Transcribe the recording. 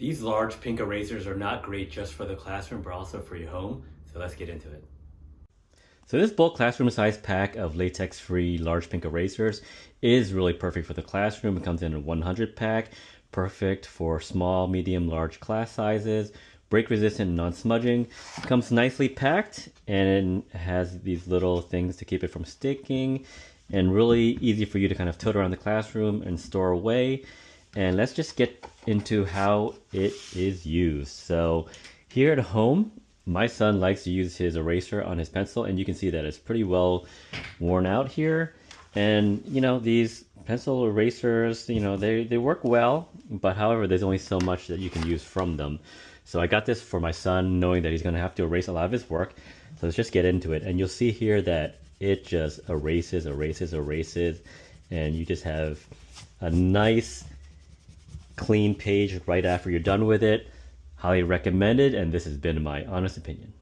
These large pink erasers are not great just for the classroom, but also for your home. So let's get into it. So this bulk classroom size pack of latex-free large pink erasers is really perfect for the classroom. It comes in a 100 pack, perfect for small, medium, large class sizes, break resistant, non-smudging. It comes nicely packed and it has these little things to keep it from sticking and really easy for you to kind of tote around the classroom and store away. And let's just get into how it is used. So here at home, my son likes to use his eraser on his pencil, and you can see that it's pretty well worn out here. And you know, these pencil erasers, you know, they work well, but however, there's only so much that you can use from them. So I got this for my son, knowing that he's going to have to erase a lot of his work. So let's just get into it. And you'll see here that it just erases, and you just have a nice clean page right after you're done with it. Highly recommended, and this has been my honest opinion.